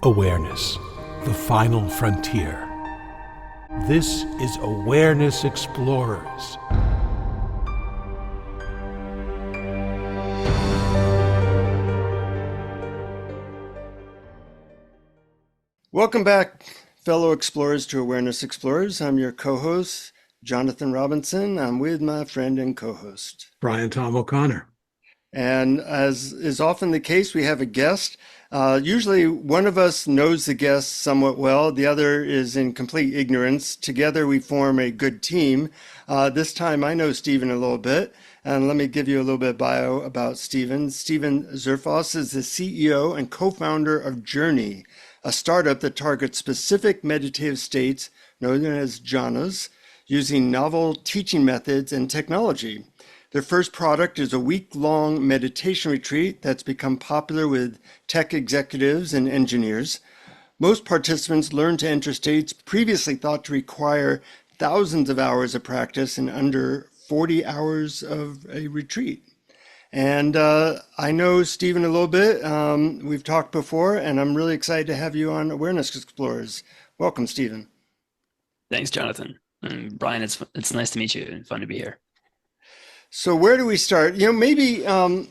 Awareness, the final frontier. This is Awareness Explorers. Welcome back, fellow explorers, to Awareness Explorers. I'm your co-host, Jonathan Robinson. I'm with my friend and co-host, Brian Tom O'Connor. And as is often the case, we have a guest. Usually one of us knows the guest somewhat well. The other is in complete ignorance. Together we form a good team. This time I know Stephen a little bit. And let me give you a little bit of bio about Stephen. Stephen Zerfas is the CEO and co-founder of Jhourney, a startup that targets specific meditative states known as jhanas, using novel teaching methods and technology. Their first product is a week-long meditation retreat that's become popular with tech executives and engineers. Most participants learn to enter states previously thought to require thousands of hours of practice in under 40 hours of a retreat. And I know Stephen a little bit. We've talked before, and I'm really excited to have you on Awareness Explorers. Welcome, Stephen. Thanks, Jonathan. And Brian, it's nice to meet you and fun to be here. So where do we start? Maybe a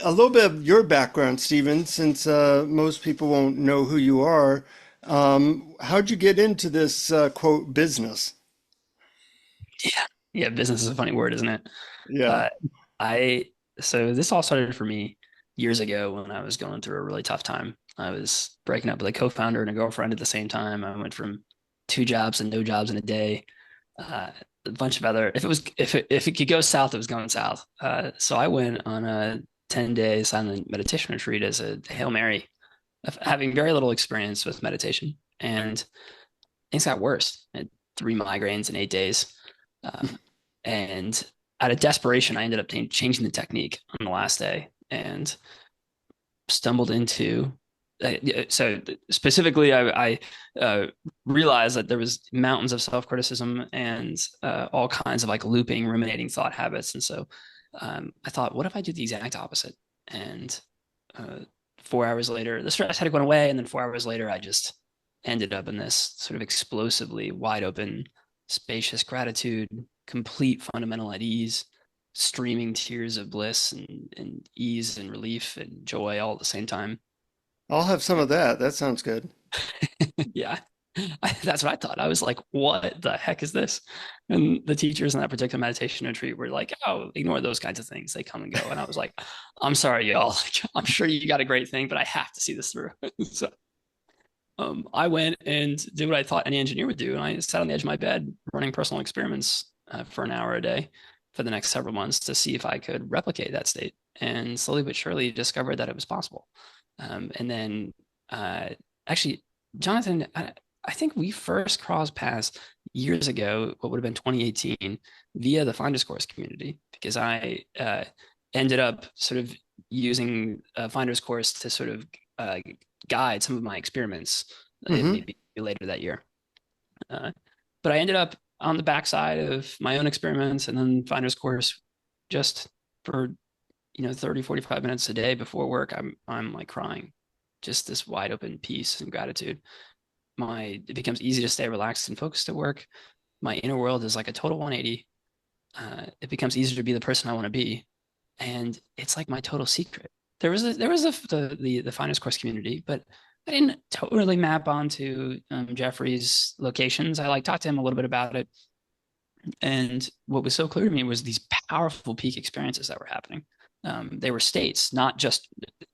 little bit of your background, Stephen, since most people won't know who you are. How'd you get into this, quote, business? Yeah, business is a funny word, isn't it? Yeah. So this all started for me years ago when I was going through a really tough time. I was breaking up with a co-founder and a girlfriend at the same time. I went from 2 jobs and no jobs in a day. A bunch of other, if it could go south, it was going south. So I went on a 10-day silent meditation retreat as a Hail Mary, of having very little experience with meditation, and things got worse. I had 3 migraines in 8 days, and out of desperation, I ended up changing the technique on the last day and stumbled into. So specifically, I realized that there was mountains of self-criticism and all kinds of like looping, ruminating thought habits. And so I thought, what if I do the exact opposite? And 4 hours later, the stress had gone away. And then 4 hours later, I just ended up in this sort of explosively wide open, spacious gratitude, complete fundamental at ease, streaming tears of bliss and ease and relief and joy all at the same time. I'll have some of that. That sounds good. Yeah, that's what I thought. I was like, what the heck is this? And the teachers in that particular meditation retreat were like, oh, ignore those kinds of things. They come and go. And I was like, I'm sorry, y'all. I'm sure you got a great thing, but I have to see this through. So I went and did what I thought any engineer would do. And I sat on the edge of my bed running personal experiments for an hour a day for the next several months to see if I could replicate that state. And slowly but surely discovered that it was possible. And then actually, Jonathan, I think we first crossed paths years ago, what would have been 2018, via the Finders Course community, because I ended up sort of using Finders Course to sort of guide some of my experiments maybe later that year. But I ended up on the backside of my own experiments and then Finders Course just for 30, 45 minutes a day before work, I'm like crying, just this wide open peace and gratitude. It becomes easy to stay relaxed and focused at work. My inner world is like a total 180. It becomes easier to be the person I want to be. And it's like my total secret. There was the Finders Course community, but I didn't totally map onto Jeffrey's locations. I talked to him a little bit about it. And what was so clear to me was these powerful peak experiences that were happening. They were states, not just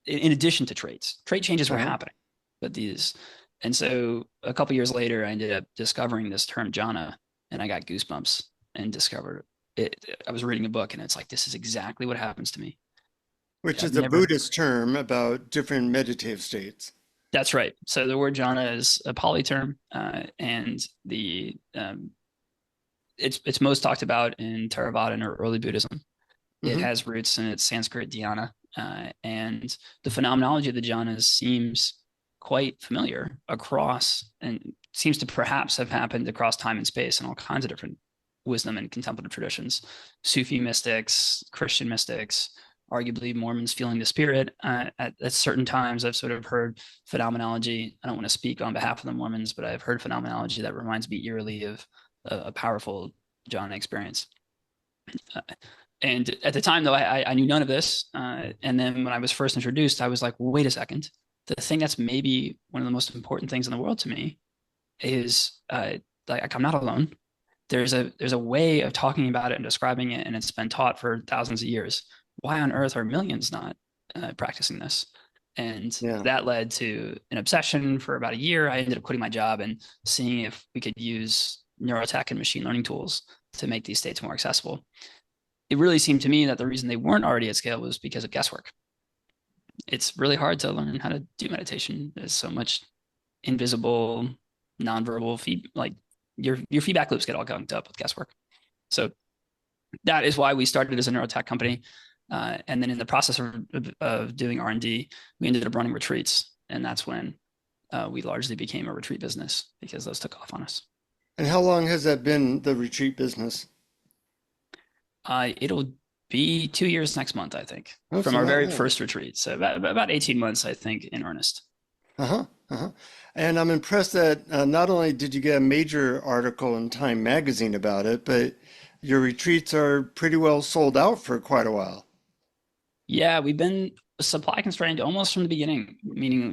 in addition to traits. Trait changes were happening, but and so a couple years later, I ended up discovering this term jhana, and I got goosebumps and discovered it. I was reading a book, and it's like, this is exactly what happens to me. Which is a Buddhist term about different meditative states. That's right. So the word jhana is a Pali term, and it's most talked about in Theravada or early Buddhism. It has roots in its Sanskrit dhyana, and the phenomenology of the jhanas seems quite familiar across, and seems to perhaps have happened across time and space in all kinds of different wisdom and contemplative traditions. Sufi mystics, Christian mystics, arguably Mormons feeling the spirit. At certain times, I've sort of heard phenomenology. I don't want to speak on behalf of the Mormons, but I've heard phenomenology that reminds me eerily of a powerful jhana experience. And at the time, though, I knew none of this. And then when I was first introduced, I was like, well, wait a second. The thing that's maybe one of the most important things in the world to me is like I'm not alone. There's a way of talking about it and describing it, and it's been taught for thousands of years. Why on earth are millions not practicing this? And that led to an obsession for about a year. I ended up quitting my job and seeing if we could use neurotech and machine learning tools to make these states more accessible. It really seemed to me that the reason they weren't already at scale was because of guesswork. It's really hard to learn how to do meditation. There's so much invisible, nonverbal like your feedback loops get all gunked up with guesswork. So that is why we started as a neurotech company. And then in the process of doing R&D, we ended up running retreats. And that's when we largely became a retreat business because those took off on us. And how long has that been, the retreat business? It'll be 2 years next month, I think, That's from our very first retreat. So about 18 months, I think, in earnest. And I'm impressed that not only did you get a major article in Time magazine about it, but your retreats are pretty well sold out for quite a while. Yeah, we've been supply constrained almost from the beginning, meaning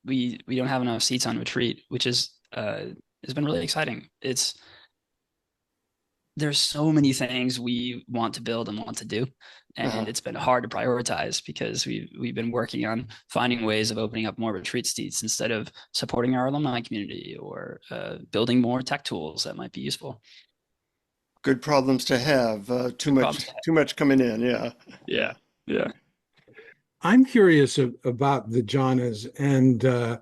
we don't have enough seats on retreat, which is has been really exciting. There's so many things we want to build and want to do, and it's been hard to prioritize because we've been working on finding ways of opening up more retreat seats instead of supporting our alumni community or building more tech tools that might be useful. Good problems to have. Too much coming in. Yeah. I'm curious about the jhanas and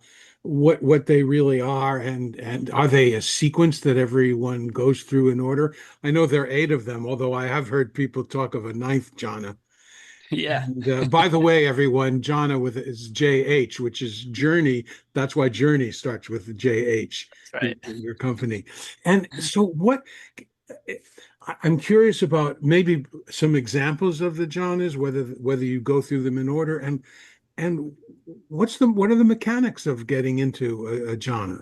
what they really are, and are they a sequence that everyone goes through in order? I know there are 8 of them, although I have heard people talk of a 9th jhana. Yeah. And by the way, everyone, jhana is JH, which is Jhourney. That's why Jhourney starts with the JH. That's right. Your company. And so I'm curious about maybe some examples of the jhanas, whether you go through them in order, and what are the mechanics of getting into a jhana?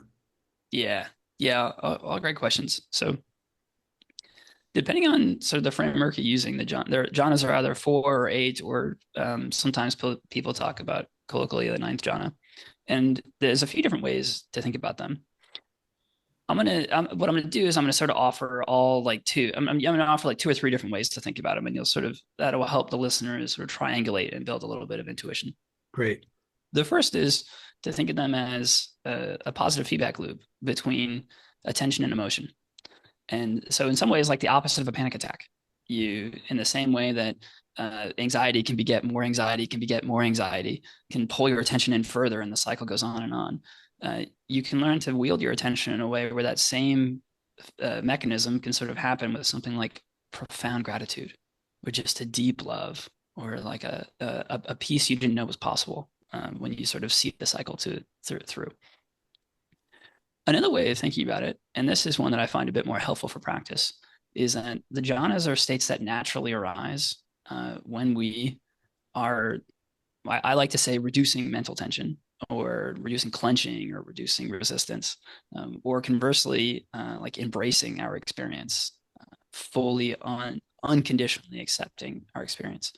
Yeah. All great questions. So depending on sort of the framework you're using, their jhanas are either 4 or 8, or sometimes people talk about colloquially the 9th jhana. And there's a few different ways to think about them. What I'm gonna do is I'm gonna sort of offer all like 2. I'm gonna offer like 2 or 3 different ways to think about them, and that'll help the listeners sort of triangulate and build a little bit of intuition. Great. The first is to think of them as a positive feedback loop between attention and emotion. And so in some ways, like the opposite of a panic attack, in the same way that anxiety can beget more anxiety, can pull your attention in further, and the cycle goes on and on. You can learn to wield your attention in a way where that same mechanism can sort of happen with something like profound gratitude, or just a deep love, or like a peace you didn't know was possible when you sort of see the cycle through. Another way of thinking about it, and this is one that I find a bit more helpful for practice, is that the jhanas are states that naturally arise when we are, I like to say, reducing mental tension, or reducing clenching, or reducing resistance, or conversely, like embracing our experience, fully unconditionally accepting our experience.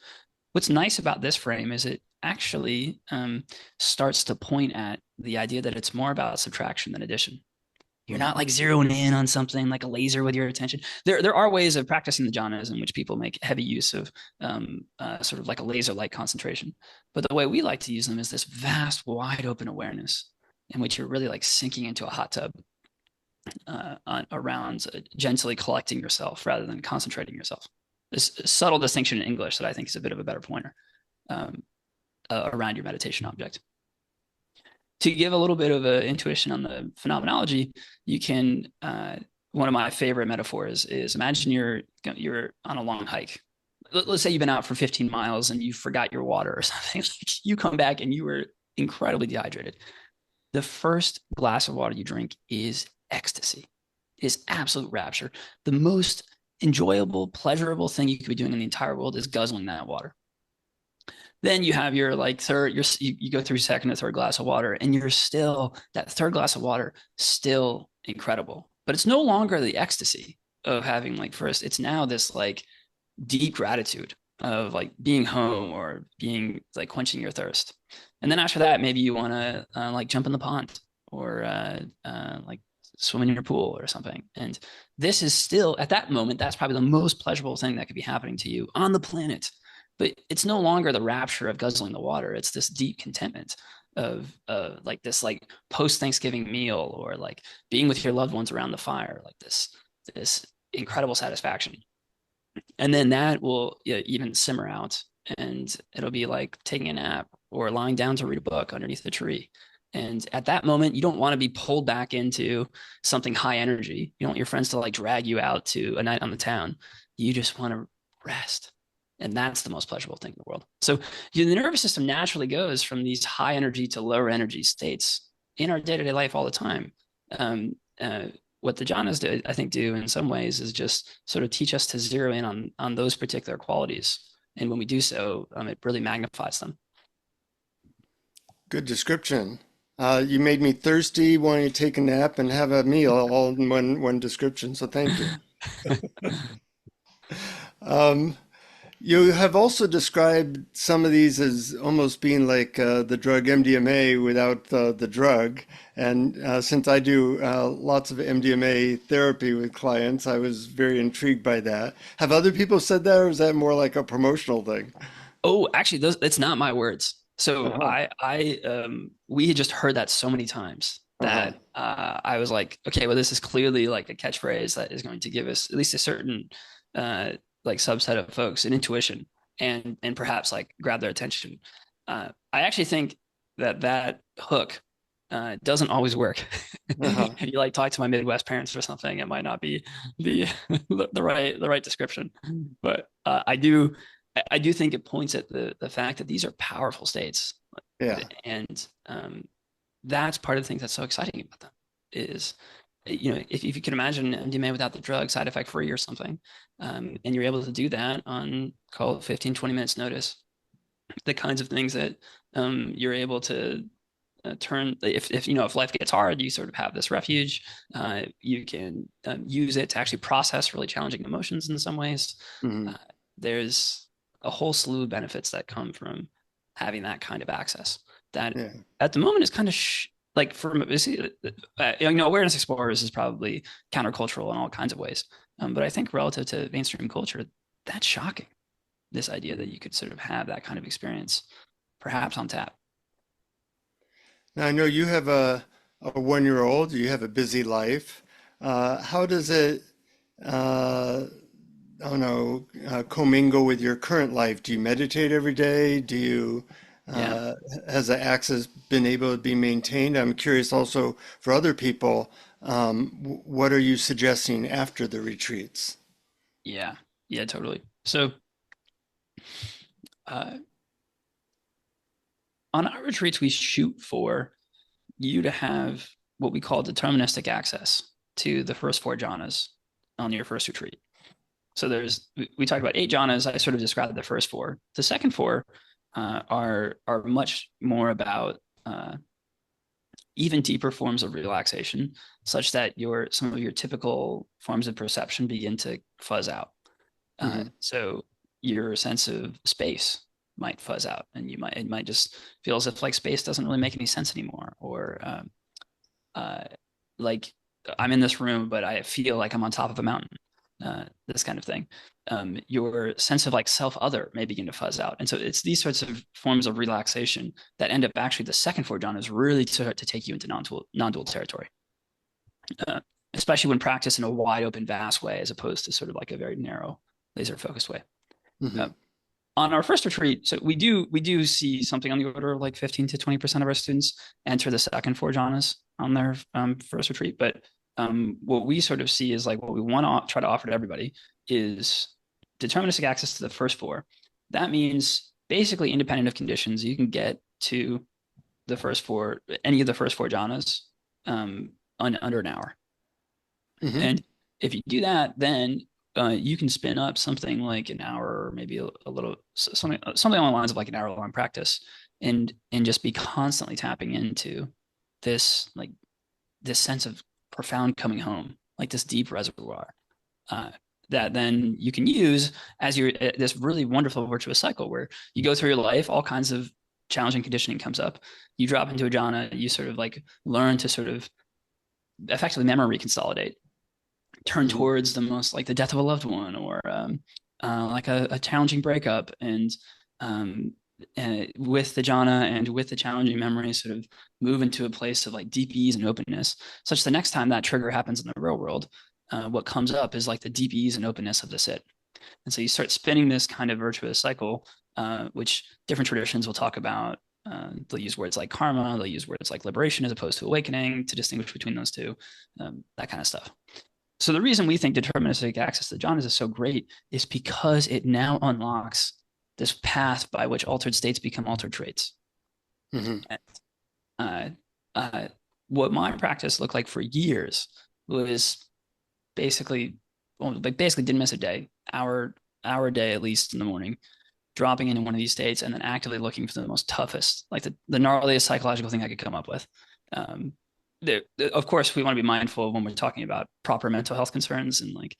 What's nice about this frame is it actually starts to point at the idea that it's more about subtraction than addition. You're not like zeroing in on something like a laser with your attention. There are ways of practicing the jhanas in which people make heavy use of sort of like a laser-like concentration. But the way we like to use them is this vast, wide open awareness in which you're really like sinking into a hot tub around gently collecting yourself rather than concentrating yourself. This subtle distinction in English that I think is a bit of a better pointer around your meditation object. To give a little bit of an intuition on the phenomenology, you can, one of my favorite metaphors is, imagine you're on a long hike. Let's say you've been out for 15 miles and you forgot your water or something. You come back and you were incredibly dehydrated. The first glass of water you drink is ecstasy, is absolute rapture. The most enjoyable, pleasurable thing you could be doing in the entire world is guzzling that water. Then you have your like third, you go through second and third glass of water, and you're still, that third glass of water, still incredible. But it's no longer the ecstasy of having like first. It's now this like deep gratitude of like being home or being like quenching your thirst. And then after that, maybe you want to like jump in the pond or like swim in your pool or something. And this is still at that moment, that's probably the most pleasurable thing that could be happening to you on the planet. But it's no longer the rapture of guzzling the water. It's this deep contentment of like this like post Thanksgiving meal or like being with your loved ones around the fire, like this incredible satisfaction. And then that will even simmer out, and it'll be like taking a nap or lying down to read a book underneath the tree. And at that moment, you don't want to be pulled back into something high energy. You don't want your friends to like drag you out to a night on the town. You just want to rest. And that's the most pleasurable thing in the world. So the nervous system naturally goes from these high energy to lower energy states in our day-to-day life all the time. What the jhanas do, I think, do in some ways is just sort of teach us to zero in on those particular qualities. And when we do so, it really magnifies them. Good description. You made me thirsty, wanting to take a nap and have a meal all in one description. So thank you. Um, You have also described some of these as almost being like the drug MDMA without the drug. And since I do lots of MDMA therapy with clients, I was very intrigued by that. Have other people said that, or is that more like a promotional thing? Oh, actually, it's not my words. So Uh-huh. we had just heard that so many times Uh-huh. that I was like, okay, well, this is clearly like a catchphrase that is going to give us at least a certain uh, like subset of folks an intuition and perhaps like grab their attention. I actually think that hook doesn't always work. Uh-huh. If you like talk to my Midwest parents or something, it might not be the the right description. But I do think it points at the fact that these are powerful states, Yeah. and that's part of the things that's so exciting about them is, if you can imagine MDMA without the drug, side effect free or something, and you're able to do that on, call it 15, 20 minutes notice, the kinds of things that you're able to turn, if life gets hard, you sort of have this refuge. You can use it to actually process really challenging emotions in some ways. Hmm. uh, there's a whole slew of benefits that come from having that kind of access that Yeah. at the moment is kind of like from awareness explorers is probably countercultural in all kinds of ways, but I think relative to mainstream culture, that's shocking, this idea that you could sort of have that kind of experience perhaps on tap. Now I know you have a 1-year-old. You have a busy life. How does it, uh, I don't know, commingle with your current life? Do you meditate every day? Yeah. Uh, has the access been able to be maintained? I'm curious also for other people, what are you suggesting after the retreats? Yeah. Yeah, totally. So uh, on our retreats, we shoot for you to have what we call deterministic access to the first four jhanas on your first retreat. So we talked about eight jhanas. I sort of described the first four. The second four are much more about even deeper forms of relaxation, such that some of your typical forms of perception begin to fuzz out. Hmm. So your sense of space might fuzz out, and it might just feel as if like space doesn't really make any sense anymore, or uh, like I'm in this room, but I feel like I'm on top of a mountain. This kind of thing. Your sense of like self-other may begin to fuzz out, and so it's these sorts of forms of relaxation that end up actually the second four jhanas really to take you into non-dual territory, uh, especially when practiced in a wide open, vast way, as opposed to sort of like a very narrow, laser focused way. Hmm. Uh, on our first retreat, so we do see something on the order of like 15 to 20% of our students enter the second four jhanas on their first retreat. But what we sort of see is like what we want to try to offer to everybody is deterministic access to the first four. That means basically independent of conditions, you can get to any of the first four jhanas under an hour. Hmm. And if you do that, then you can spin up something like an hour or maybe a little something along the lines of like an hour long practice, and just be constantly tapping into this like this sense of profound coming home, like this deep reservoir, uh, that then you can use as your this really wonderful virtuous cycle where you go through your life, all kinds of challenging conditioning comes up, you drop into a jhana, you sort of like learn to sort of effectively memory consolidate, turn Mhm. towards the most like the death of a loved one, or like a challenging breakup, um, and with the jhana and with the challenging memories, sort of move into a place of like deep ease and openness, such the next time that trigger happens in the real world, what comes up is like the deep ease and openness of the sit. And so you start spinning this kind of virtuous cycle, which different traditions will talk about. They'll use words like karma, they'll use words like liberation as opposed to awakening to distinguish between those two, that kind of stuff. So the reason we think deterministic access to jhanas is so great is because it now unlocks this path by which altered states become altered traits. Mhm. Uh, uh, what my practice looked like for years was basically, well, like basically didn't miss a day, hour a day at least in the morning, dropping into one of these states and then actively looking for the most toughest, like the gnarliest psychological thing I could come up with. Um, of course, we want to be mindful when we're talking about proper mental health concerns and like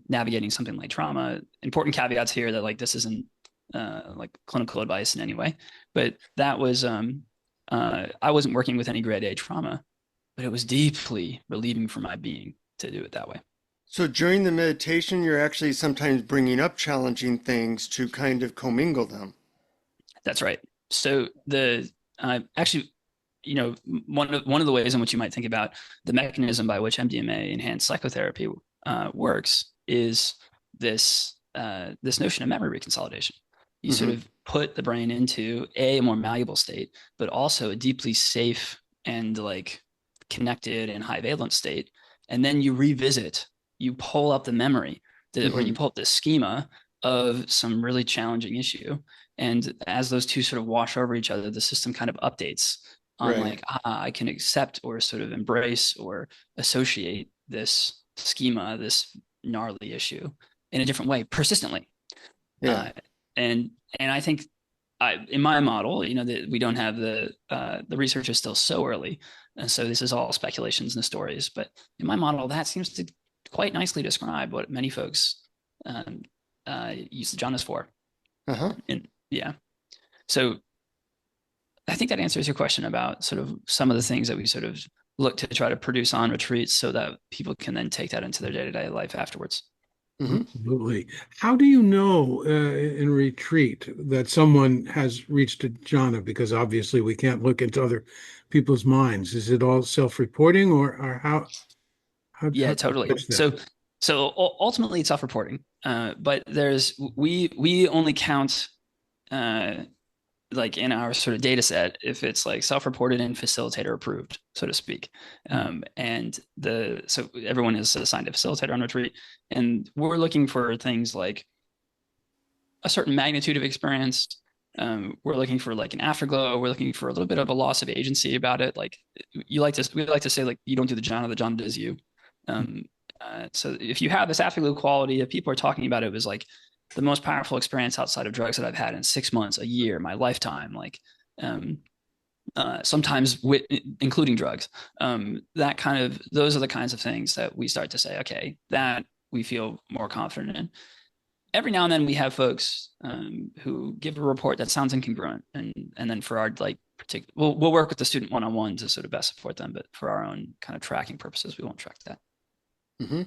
navigating something like trauma. Important caveats here that like this isn't like clinical advice in any way, but that was I wasn't working with any grade A trauma, but it was deeply relieving for my being to do it that way. So during the meditation, you're actually sometimes bringing up challenging things to kind of commingle them. That's right. So the actually, you know, one of the ways in which you might think about the mechanism by which MDMA enhanced psychotherapy works is this notion of memory reconsolidation. You sort Hmm. of put the brain into a more malleable state, but also a deeply safe and like connected and high valence state, and then you revisit, you pull up the memory, or you Hmm. pull up the schema of some really challenging issue, and as those two sort of wash over each other, the system kind of updates on Right. like, I can accept or sort of embrace or associate this schema, this gnarly issue in a different way persistently. Yeah. Uh, and I think in my model, you know, that we don't have the research is still so early, and so this is all speculations and stories. But in my model, that seems to quite nicely describe what many folks um, use the jhanas for. Uh-huh. And yeah, so I think that answers your question about sort of some of the things that we sort of look to try to produce on retreats so that people can then take that into their day-to-day life afterwards. Hmm. Absolutely. How do you know in retreat that someone has reached a jhana? Because obviously we can't look into other people's minds. Is it all self-reporting, or how Yeah, do you totally. judge that? So ultimately it's self-reporting. But we only count uh, like in our sort of data set if it's like self-reported and facilitator approved, so to speak. And the so everyone is assigned a facilitator on retreat, and we're looking for things like a certain magnitude of experience. We're looking for like an afterglow. We're looking for a little bit of a loss of agency about it. Like we like to say like you don't do the jhana does you. Um, so if you have this afterglow quality, if people are talking about it, it was like the most powerful experience outside of drugs that I've had in 6 months, a year, my lifetime. Like um, sometimes including drugs. That kind of those are the kinds of things that we start to say, okay, that we feel more confident in. Every now and then we have folks who give a report that sounds incongruent, and then for our like particular, we'll work with the student one on one to sort of best support them, but for our own kind of tracking purposes, we won't track that. Hmm.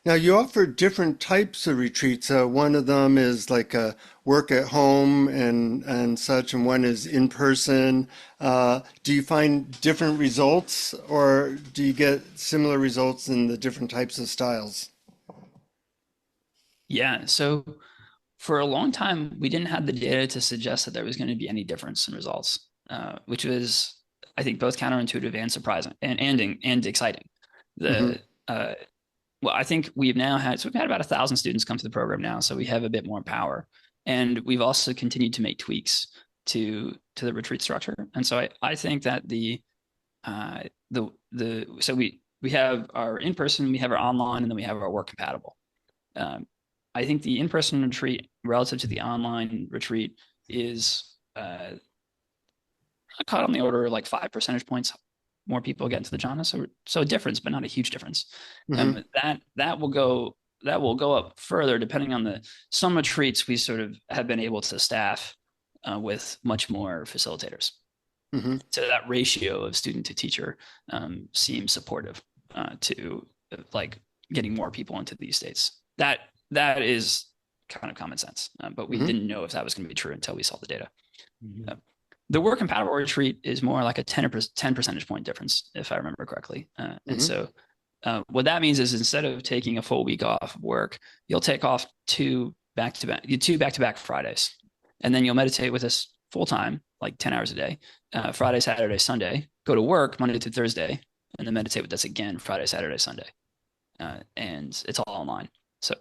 Now you offer different types of retreats. One of them is like a work at home and such, and one is in person. Do you find different results, or do you get similar results in the different types of styles? Yeah, so for a long time we didn't have the data to suggest that there was going to be any difference in results, which was I think both counterintuitive and surprising and exciting. Hmm. The Well, I think we've had about 1,000 students come to the program now, so we have a bit more power, and we've also continued to make tweaks to the retreat structure. And so I think that the so we have our in person, we have our online, and then we have our work compatible. I think the in-person retreat relative to the online retreat is caught on the order of like 5 percentage points more people get into the jhana. So a difference, but not a huge difference. Mm-hmm. That will go up further depending on some retreats we sort of have been able to staff with much more facilitators. Mm-hmm. So that ratio of student to teacher seems supportive to like getting more people into these states. That is kind of common sense, but we didn't know if that was going to be true until we saw the data. The work compatible retreat is more like a 10 percentage point difference, if I remember correctly. And so what that means is instead of taking a full week off of work, you'll take off two back-to-back Fridays. And then you'll meditate with us full time, like 10 hours a day, Friday, Saturday, Sunday, go to work Monday through Thursday, and then meditate with us again Friday, Saturday, Sunday. And it's all online. So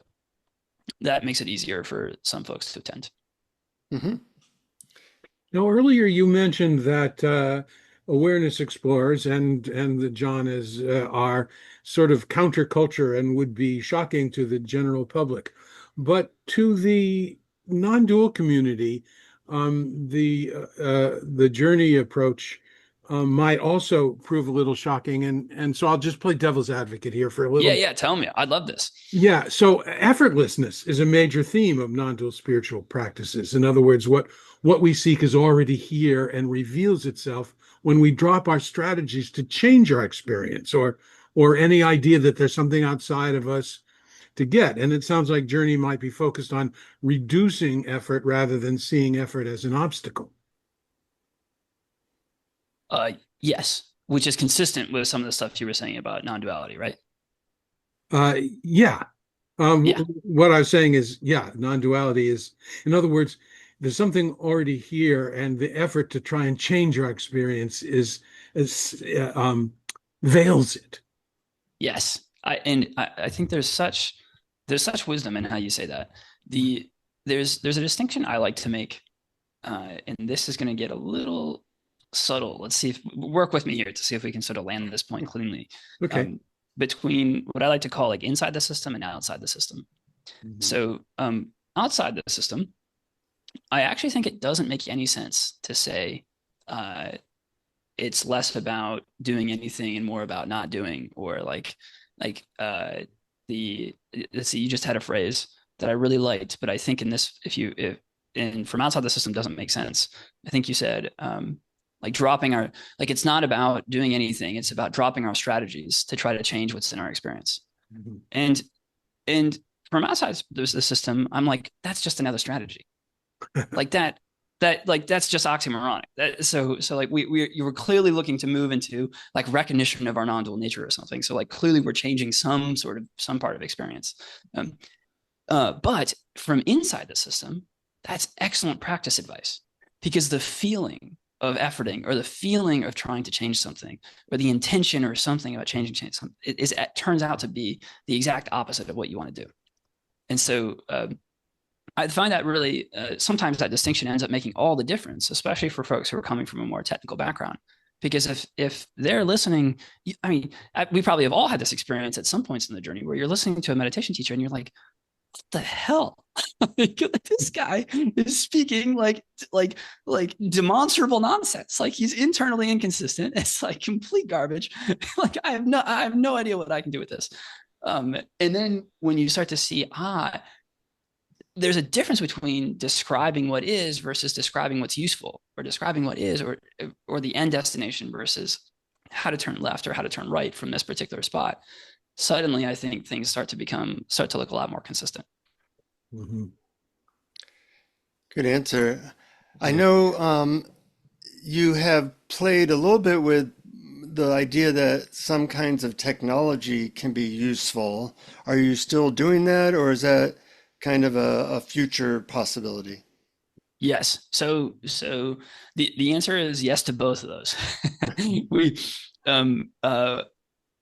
that makes it easier for some folks to attend. Mm-hmm. Now, earlier you mentioned that awareness explorers and the jhanas are sort of counterculture and would be shocking to the general public. But to the non-dual community, the journey approach might also prove a little shocking. And so I'll just play devil's advocate here for a little. Yeah, tell me. I'd love this. Yeah, so effortlessness is a major theme of non-dual spiritual practices. In other words, what we seek is already here and reveals itself when we drop our strategies to change our experience or any idea that there's something outside of us to get. And it sounds like Jhourney might be focused on reducing effort rather than seeing effort as an obstacle. Yes, which is consistent with some of the stuff you were saying about non-duality, right? Yeah. Yeah. What I was saying is, yeah, non-duality is, in other words, there's something already here, and the effort to try and change our experience veils it. Yes, I think there's such wisdom in how you say that. There's a distinction I like to make, and this is going to get a little subtle. Let's see if work with me here to see if we can sort of land this point cleanly. Okay. Between what I like to call like inside the system and outside the system. So outside the system, I actually think it doesn't make any sense to say it's less about doing anything and more about not doing, or let's see, you just had a phrase that I really liked, but I think in this, and from outside the system doesn't make sense. I think you said like dropping it's not about doing anything. It's about dropping our strategies to try to change what's in our experience. And from outside there's the system, I'm like, that's just another strategy. Like that's just oxymoronic. So like you were clearly looking to move into like recognition of our non-dual nature or something. So like clearly we're changing some part of experience. But from inside the system, that's excellent practice advice, because the feeling of efforting or the feeling of trying to change something or the intention or something about changing something, it turns out to be the exact opposite of what you want to do. And so I find that really sometimes that distinction ends up making all the difference, especially for folks who are coming from a more technical background. Because if they're listening, I mean, we probably have all had this experience at some points in the journey where you're listening to a meditation teacher and you're like, what the hell? This guy is speaking like demonstrable nonsense. Like he's internally inconsistent. It's like complete garbage. Like I have no idea what I can do with this. And then when you start to see, there's a difference between describing what is versus describing what's useful, or describing what is or the end destination versus how to turn left or how to turn right from this particular spot. Suddenly, I think things start to look a lot more consistent. Good answer. I know you have played a little bit with the idea that some kinds of technology can be useful. Are you still doing that, or is that kind of a future possibility? Yes. So the answer is yes to both of those.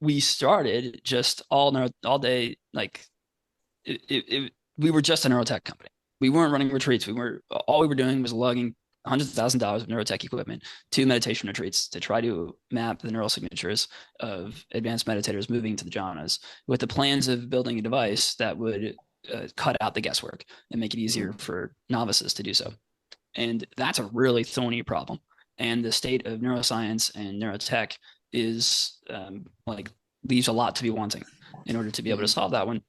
We started just all day, like we were just a neurotech company. We weren't running retreats. All we were doing was lugging hundreds of thousands of dollars of neurotech equipment to meditation retreats to try to map the neural signatures of advanced meditators moving to the jhanas, with the plans of building a device that would cut out the guesswork and make it easier for novices to do so. And that's a really thorny problem. And the state of neuroscience and neurotech is like leaves a lot to be wanting in order to be able to solve that one.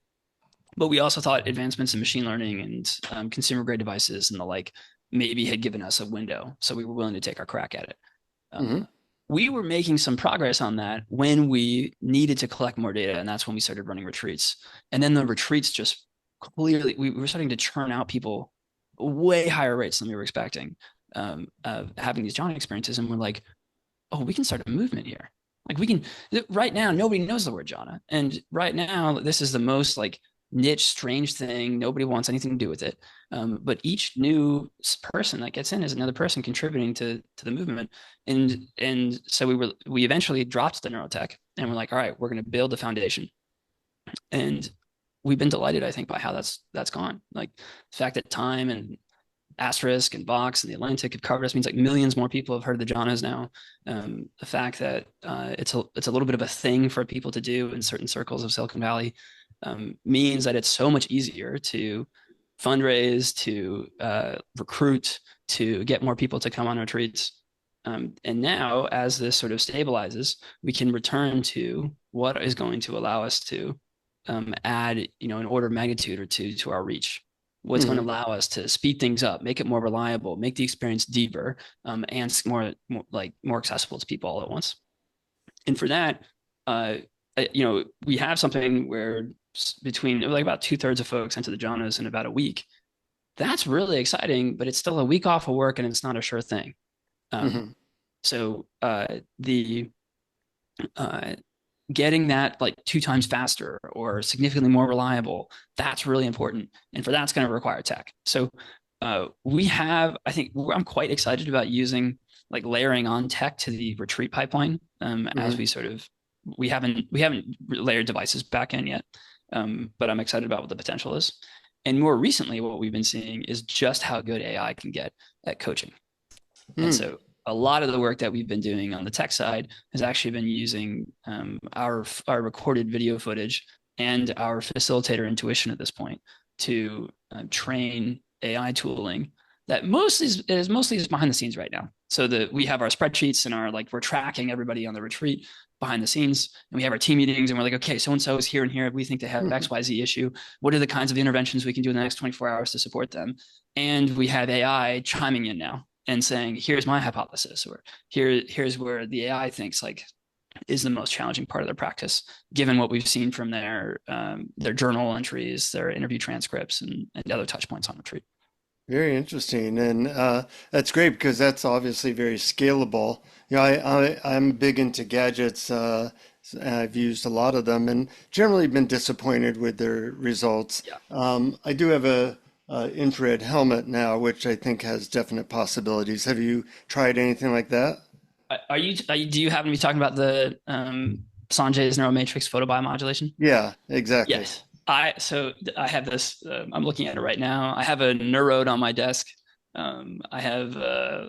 But we also thought advancements in machine learning and consumer grade devices and the like maybe had given us a window. So we were willing to take our crack at it. We were making some progress on that when we needed to collect more data. And that's when we started running retreats. And then the retreats just clearly, we were starting to churn out people way higher rates than we were expecting of having these jhana experiences. And we're like, oh, we can start a movement here. Like we can, right now, nobody knows the word jhana. And right now, this is the most like niche, strange thing. Nobody wants anything to do with it. But each new person that gets in is another person contributing to the movement. And so we eventually dropped the neurotech and we're like, all right, we're going to build the foundation. And we've been delighted, I think, by how that's gone. Like the fact that Time and Asterisk and Vox and the Atlantic have covered us means like millions more people have heard of the jhanas now. The fact that it's a little bit of a thing for people to do in certain circles of Silicon Valley means that it's so much easier to fundraise, to recruit, to get more people to come on retreats. And now, as this sort of stabilizes, we can return to what is going to allow us to add, an order of magnitude or two to our reach. What's going to allow us to speed things up, make it more reliable, make the experience deeper, and more accessible to people all at once. And for that, we have something where between like about 2/3 of folks into the jhanas in about a week. That's really exciting, but it's still a week off of work and it's not a sure thing. So getting that like 2 times faster or significantly more reliable, that's really important. And for that's going to require tech. So I'm quite excited about using like layering on tech to the retreat pipeline as we haven't layered devices back in yet. But I'm excited about what the potential is. And more recently, what we've been seeing is just how good AI can get at coaching. And so a lot of the work that we've been doing on the tech side has actually been using our recorded video footage and our facilitator intuition at this point to train AI tooling that is mostly just behind the scenes right now. So that we have our spreadsheets and we're tracking everybody on the retreat behind the scenes, and we have our team meetings and we're like, okay, so-and-so is here and here. We think they have XYZ issue. What are the kinds of interventions we can do in the next 24 hours to support them? And we have AI chiming in now and saying, here's my hypothesis, or here's where the AI thinks like is the most challenging part of their practice, given what we've seen from their journal entries, their interview transcripts, and other touch points on retreat. Very interesting. And that's great because that's obviously very scalable. I'm big into gadgets. I've used a lot of them and generally been disappointed with their results. Yeah. I do have a infrared helmet now, which I think has definite possibilities. Have you tried anything like that? Do you happen to be talking about the Sanjay's neuromatrix photobiomodulation? Yeah, exactly. Yes. I have this, I'm looking at it right now. I have a Neurode on my desk. I have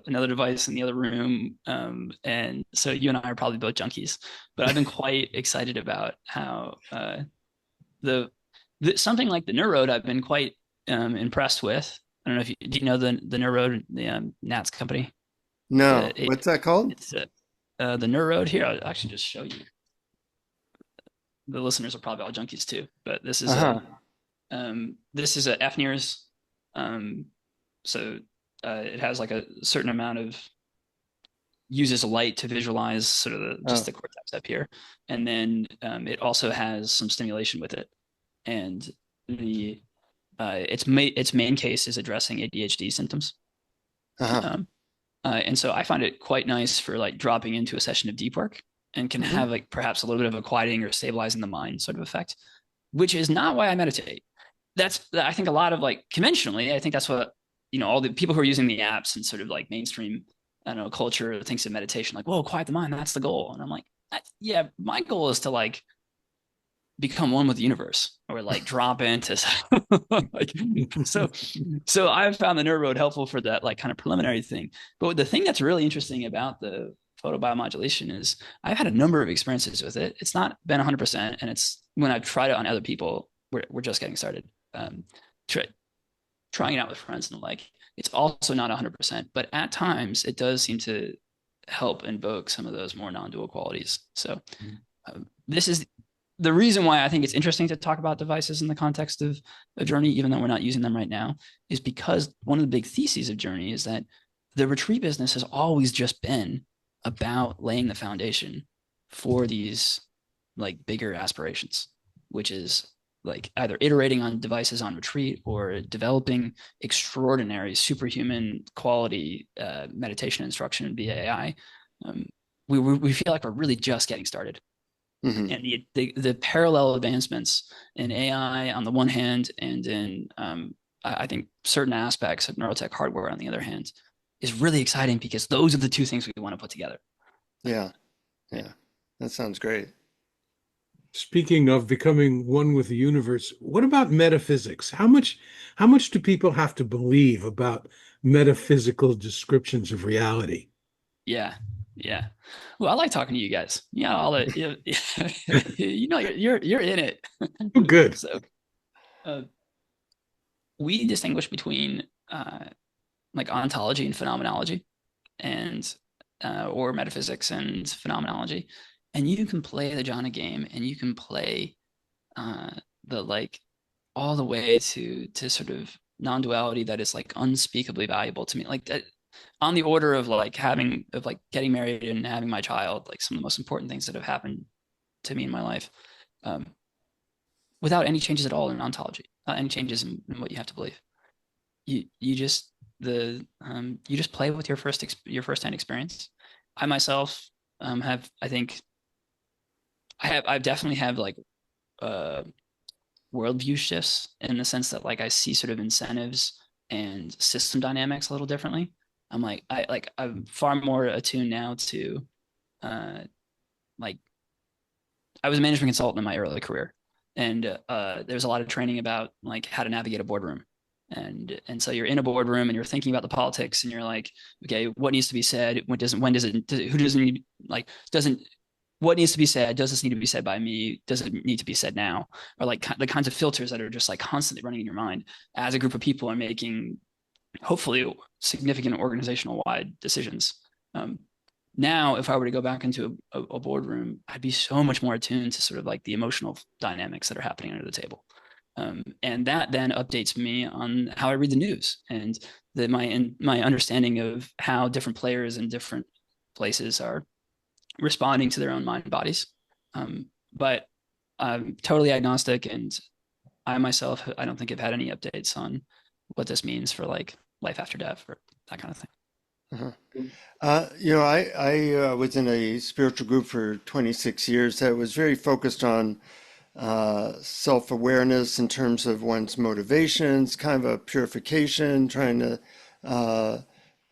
another device in the other room. And so you and I are probably both junkies, but I've been quite excited about how something like the Neurode I've been quite impressed with. I don't know if do you know the Neurode, the Nats company? No. What's that called? It's the Neurode. Here, I'll actually just show you. The listeners are probably all junkies too, but this is this is a FNIRS. So it has like a certain amount of uses light to visualize sort of just the cortex up here, and then it also has some stimulation with it, and its main case is addressing ADHD symptoms. And so I find it quite nice for like dropping into a session of deep work, and can have like perhaps a little bit of a quieting or stabilizing the mind sort of effect, which is not why I meditate. I think a lot of like conventionally, I think that's what, all the people who are using the apps and sort of like mainstream, I don't know, culture thinks of meditation, like, whoa, quiet the mind. That's the goal. And I'm like, yeah, my goal is to like become one with the universe or like drop into like, so I've found the Neurode helpful for that, like kind of preliminary thing. But the thing that's really interesting about the photobiomodulation is I've had a number of experiences with it. It's not been 100%. And it's when I've tried it on other people, we're just getting started. try, trying it out with friends and the like. It's also not 100%, but at times it does seem to help invoke some of those more non-dual qualities. So this is the reason why I think it's interesting to talk about devices in the context of a Jhourney, even though we're not using them right now, is because one of the big theses of Jhourney is that the retreat business has always just been about laying the foundation for these like bigger aspirations, which is like either iterating on devices on retreat or developing extraordinary superhuman quality meditation instruction via AI. We feel like we're really just getting started. Mm-hmm. And the parallel advancements in AI on the one hand, and in I think certain aspects of neurotech hardware on the other hand, is really exciting because those are the two things we want to put together. Yeah. That sounds great. Speaking of becoming one with the universe, what about metaphysics? How much do people have to believe about metaphysical descriptions of reality? Yeah, yeah. Well, I like talking to you guys. Yeah, all the you're in it. Oh, good. So uh, we distinguish between like ontology and phenomenology, and or metaphysics and phenomenology, and you can play the jhana game, and you can play uh, the like all the way to sort of non-duality that is like unspeakably valuable to me, like that, on the order of like getting married and having my child, like some of the most important things that have happened to me in my life, um, without any changes at all in ontology, any changes in what you have to believe. You just you just play with your first-hand experience. I myself have, I think I definitely have like uh worldview shifts in the sense that like I see sort of incentives and system dynamics a little differently. I'm far more attuned now to uh like I was a management consultant in my early career, and there's a lot of training about like how to navigate a boardroom. And so you're in a boardroom and you're thinking about the politics, and you're like, okay, what needs to be said? Who doesn't need, like, doesn't, what needs to be said? Does this need to be said by me? Does it need to be said now? Or like the kinds of filters that are just like constantly running in your mind as a group of people are making hopefully significant organizational wide decisions. Um, Now, if I were to go back into a boardroom, I'd be so much more attuned to sort of like the emotional dynamics that are happening under the table. And that then updates me on how I read the news, and my understanding of how different players in different places are responding to their own mind bodies. But I'm totally agnostic, and I myself, I don't think I've had any updates on what this means for like life after death or that kind of thing. Uh-huh. I was in a spiritual group for 26 years that was very focused on self-awareness in terms of one's motivations, kind of a purification, trying to uh,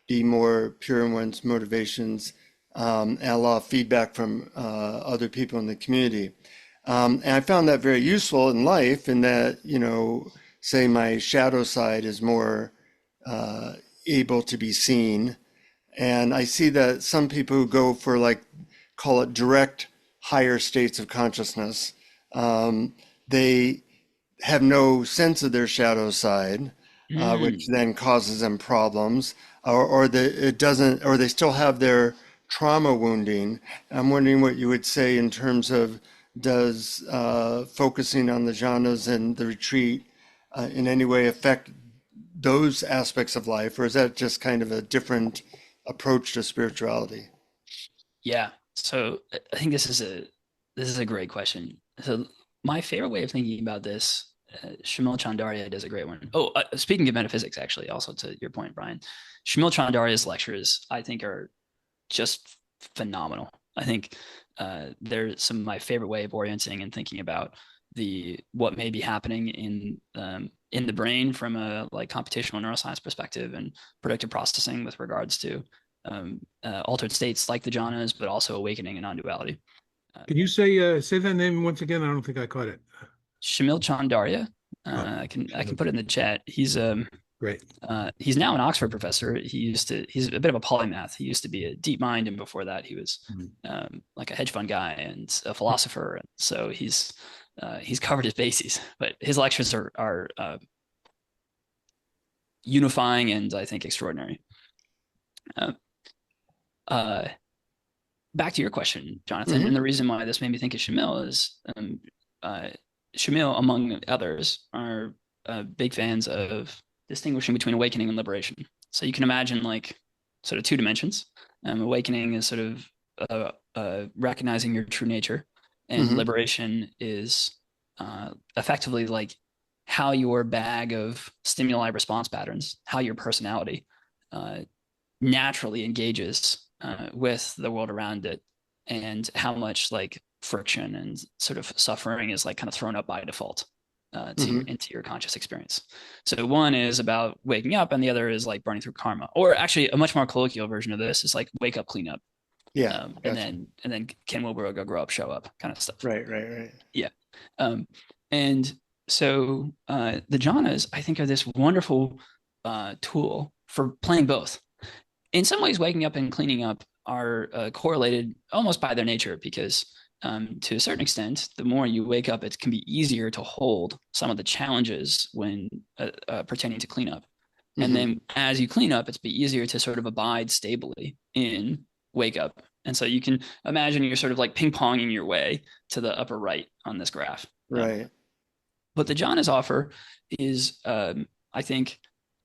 be more pure in one's motivations, and a lot of feedback from other people in the community. And I found that very useful in life in that, say my shadow side is more able to be seen. And I see that some people who go for like, call it direct higher states of consciousness, they have no sense of their shadow side, which Mm. then causes them problems, it doesn't, or they still have their trauma wounding. I'm wondering what you would say in terms of does focusing on the jhanas and the retreat in any way affect those aspects of life, or is that just kind of a different approach to spirituality? Yeah. So I think this is a great question. So my favorite way of thinking about this, Shamil Chandaria does a great one. Oh, speaking of metaphysics, actually, also to your point, Brian, Shamil Chandaria's lectures I think are just phenomenal. I think they're some of my favorite way of orienting and thinking about the what may be happening in the brain from a like computational neuroscience perspective and predictive processing with regards to altered states like the jhanas, but also awakening and non-duality. Uh, Can you say that name once again? I don't think I caught it. Shamil Chandaria, Oh, I can put it in the chat. great. He's now an Oxford professor. He's a bit of a polymath. He used to be a deep mind, and before that, he was Mhm. like a hedge fund guy and a philosopher. And so he's he's covered his bases, but his lectures are unifying and I think extraordinary. Uh, uh, Back to your question, Jonathan, Hmm. and the reason why this made me think of Shamil is uh, Shamil, among others, are big fans of distinguishing between awakening and liberation. So you can imagine like sort of two dimensions. Awakening is sort of recognizing your true nature, and Hmm. liberation is effectively like how your bag of stimuli response patterns, how your personality uh, naturally engages with the world around it, and how much like friction and sort of suffering is like kind of thrown up by default to your Hmm. into your conscious experience. So one is about waking up, and the other is like burning through karma. Or actually, a much more colloquial version of this is like wake up, clean up, Yeah, and gotcha. then can Wilbur go grow up, show up, kind of stuff. Right, right, right. Yeah, um, and so the jhanas, I think, are this wonderful tool for playing both. In some ways, waking up and cleaning up are correlated almost by their nature because, to a certain extent, the more you wake up, it can be easier to hold some of the challenges when pertaining to cleanup. And Hmm. then as you clean up, it's be easier to sort of abide stably in wake up. And so you can imagine you're sort of like ping ponging your way to the upper right on this graph. Right. What the jhanas offer is, I think,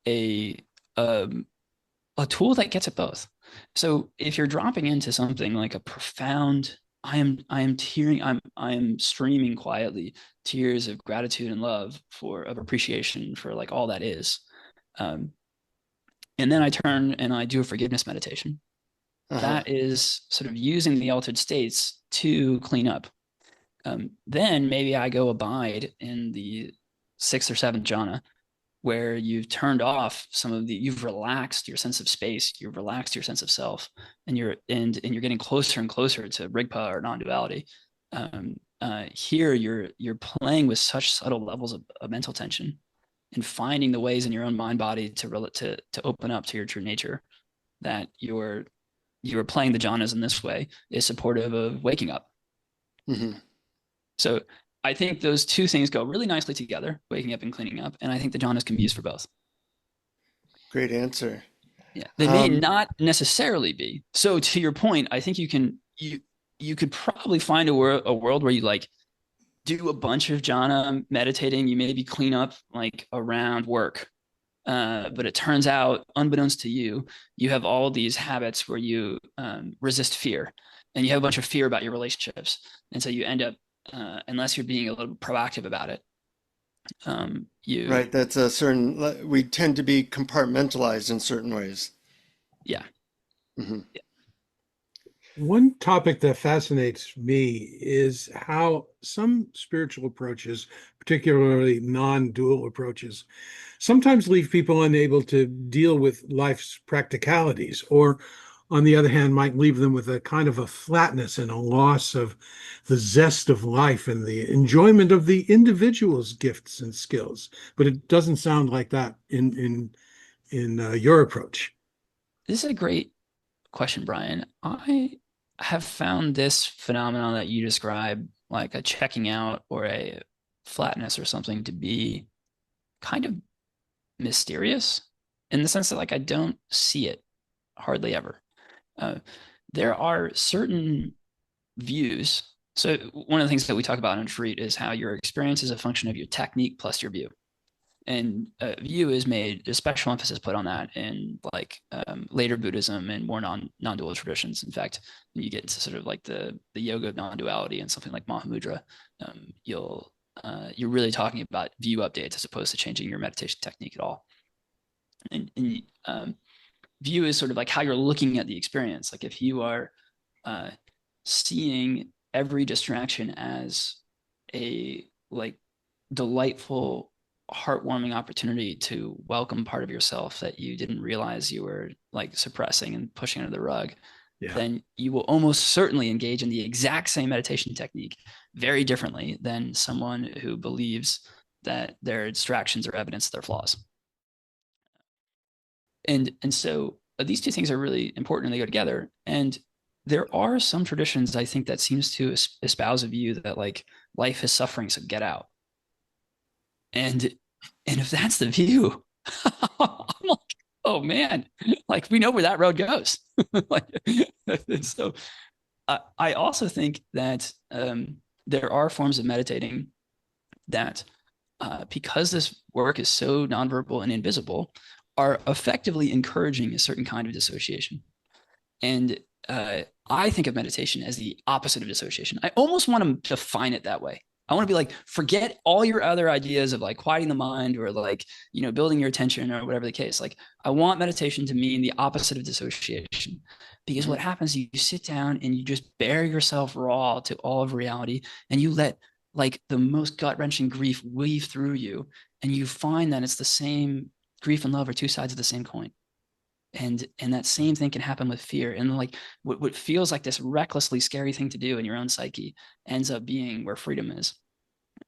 a um, a tool that gets at both. So if you're dropping into something like a profound, I am tearing, I am streaming quietly tears of gratitude and love for of appreciation for like all that is. Um, and then I turn and I do a forgiveness meditation. Uh-huh. That is sort of using the altered states to clean up. Then maybe I go abide in the sixth or seventh jhana, where you've turned off some of the, you've relaxed your sense of space, you've relaxed your sense of self, and you're getting closer and closer to rigpa or non-duality. Here you're playing with such subtle levels of mental tension and finding the ways in your own mind body to open up to your true nature, that you're playing the jhanas in this way is supportive of waking up. Hmm. So I think those two things go really nicely together, waking up and cleaning up, and I think the jhanas can be used for both. Great answer. Yeah, they may Um, not necessarily be. So to your point, I think you could probably find a world where you like do a bunch of jhana meditating. You maybe clean up like around work, but it turns out, unbeknownst to you, you have all these habits where you resist fear, and you have a bunch of fear about your relationships, and so you end up, unless you're being a little proactive about it, you right, that's a certain, we tend to be compartmentalized in certain ways. yeah. Hmm. One topic that fascinates me is how some spiritual approaches, particularly non-dual approaches, sometimes leave people unable to deal with life's practicalities, or on the other hand, might leave them with a kind of a flatness and a loss of the zest of life and the enjoyment of the individual's gifts and skills. But it doesn't sound like that in your approach. This is a great question, Brian. I have found this phenomenon that you describe, like a checking out or a flatness or something, to be kind of mysterious in the sense that like I don't see it hardly ever. Uh, there are certain views. So one of the things that we talk about in retreat is how your experience is a function of your technique plus your view. And view is made a special emphasis put on that in like later Buddhism and more non-dual traditions. In fact, when you get into sort of like the yoga of non-duality and something like Mahamudra, you're really talking about view updates as opposed to changing your meditation technique at all. And view is sort of like how you're looking at the experience. Like if you are uh, seeing every distraction as a like delightful, heartwarming opportunity to welcome part of yourself that you didn't realize you were like suppressing and pushing under the rug, Yeah. then you will almost certainly engage in the exact same meditation technique very differently than someone who believes that their distractions are evidence of their flaws. And so these two things are really important and they go together. And there are some traditions I think that seems to espouse a view that like life is suffering, so get out. And if that's the view, I'm like, oh man, like we know where that road goes. Like, so I also think that there are forms of meditating that, because this work is so nonverbal and invisible, are effectively encouraging a certain kind of dissociation. And I think of meditation as the opposite of dissociation. I almost want to define it that way. I want to be like, forget all your other ideas of like quieting the mind or like, building your attention or whatever the case. Like, I want meditation to mean the opposite of dissociation. Because what happens, you sit down and you just bare yourself raw to all of reality, and you let like the most gut-wrenching grief weave through you, and you find that it's the same. Grief and love are two sides of the same coin. And that same thing can happen with fear. And like what feels like this recklessly scary thing to do in your own psyche ends up being where freedom is.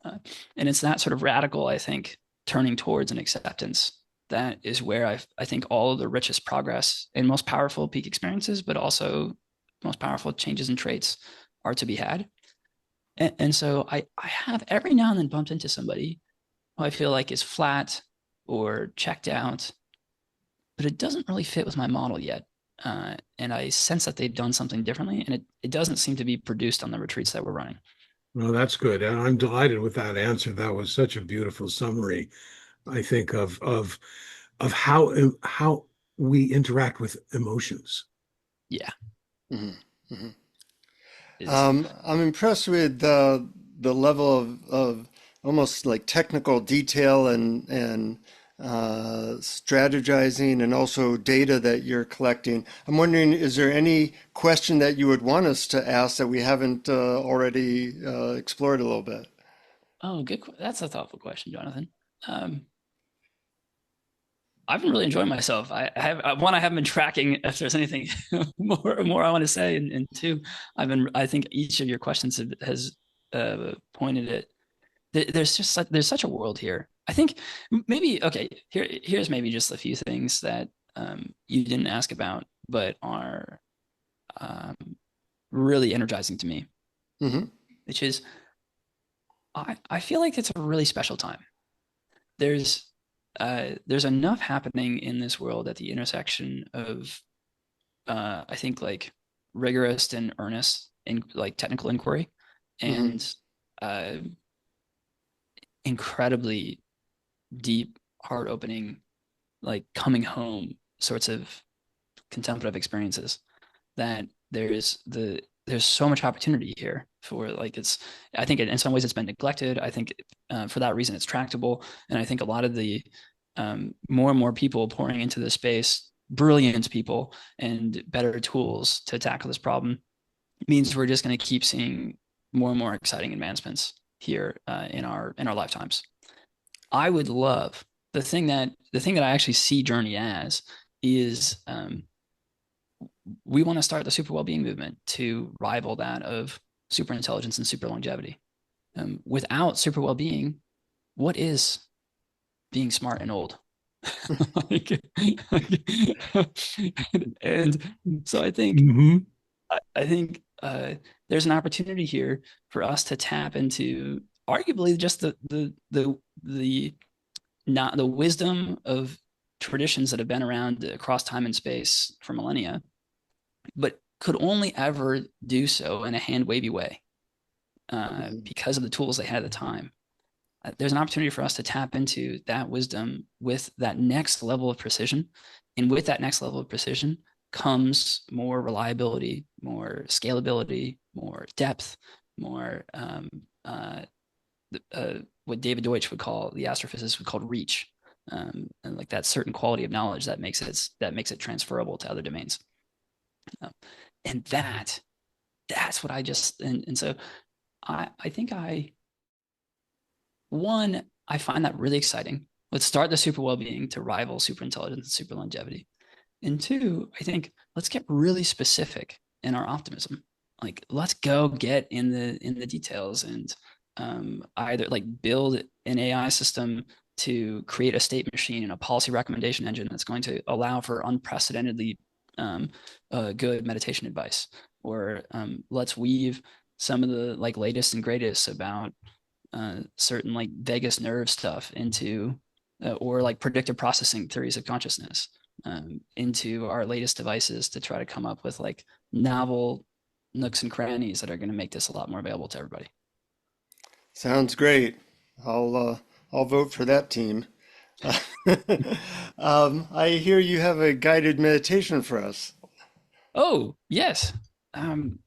And it's that sort of radical, I think, turning towards an acceptance that is where I think all of the richest progress and most powerful peak experiences, but also most powerful changes and traits are to be had. And so I have every now and then bumped into somebody who I feel like is flat or checked out, but it doesn't really fit with my model yet. And I sense that they've done something differently, and it doesn't seem to be produced on the retreats that we're running. Well, that's good. And I'm delighted with that answer. That was such a beautiful summary, I think, of how we interact with emotions. Yeah. Mm-hmm. Mm-hmm. I'm impressed with the level of almost like technical detail and strategizing and also data that you're collecting. I'm wondering, is there any question that you would want us to ask that we haven't already explored a little bit? Oh, good. That's a thoughtful question, Jonathan. Um, I've been really enjoying myself. I haven't been tracking if there's anything more I want to say, and two, I think each of your questions has pointed it. There's such a world here. I think maybe okay. Here's maybe just a few things that you didn't ask about, but are um, really energizing to me. Mm-hmm. Which is, I feel like it's a really special time. There's there's enough happening in this world at the intersection of I think like rigorous and earnest and like technical inquiry Mm-hmm. and uh, incredibly deep, heart opening, like coming home sorts of contemplative experiences that there's so much opportunity here for like I think in some ways it's been neglected. I think for that reason it's tractable, and I think a lot of the more and more people pouring into this space, brilliant people and better tools to tackle this problem, means we're just going to keep seeing more and more exciting advancements here in our lifetimes. I would love the thing that I actually see Jhourney as is we want to start the super well-being movement to rival that of super intelligence and super longevity. Without super well-being, what is being smart and old? like, and so Hmm. I think there's an opportunity here for us to tap into arguably just the not the wisdom of traditions that have been around across time and space for millennia, but could only ever do so in a hand wavy way because of the tools they had at the time. There's an opportunity for us to tap into that wisdom with that next level of precision. And with that next level of precision comes more reliability, more scalability, more depth, more what David Deutsch would call, the astrophysicist would call reach, and like that certain quality of knowledge that makes it transferable to other domains. And that's what I just and so I think I find that really exciting. Let's start the super well-being to rival super intelligence and super longevity. And two, I think let's get really specific in our optimism. Like let's go get in the details and either like build an AI system to create a state machine and a policy recommendation engine that's going to allow for unprecedentedly good meditation advice, or let's weave some of the like latest and greatest about certain like vagus nerve stuff into or like predictive processing theories of consciousness into our latest devices to try to come up with like novel nooks and crannies that are going to make this a lot more available to everybody. Sounds great. I'll vote for that team. I hear you have a guided meditation for us. Oh, yes. Um,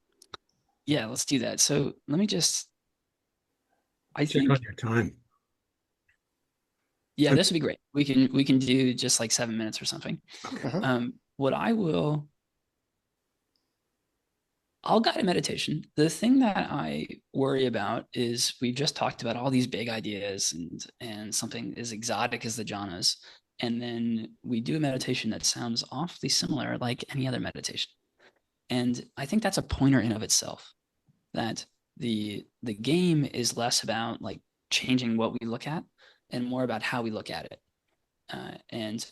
yeah, let's do that. So let me just, I Check on think, your time. yeah, I'm- this would be great. We can do just like 7 minutes or something. Okay. Uh-huh. What I will, I'll guide a meditation. The thing that I worry about is we've just talked about all these big ideas and something as exotic as the jhanas, and then we do a meditation that sounds awfully similar, like any other meditation. And I think that's a pointer in of itself. That the game is less about like changing what we look at and more about how we look at it. And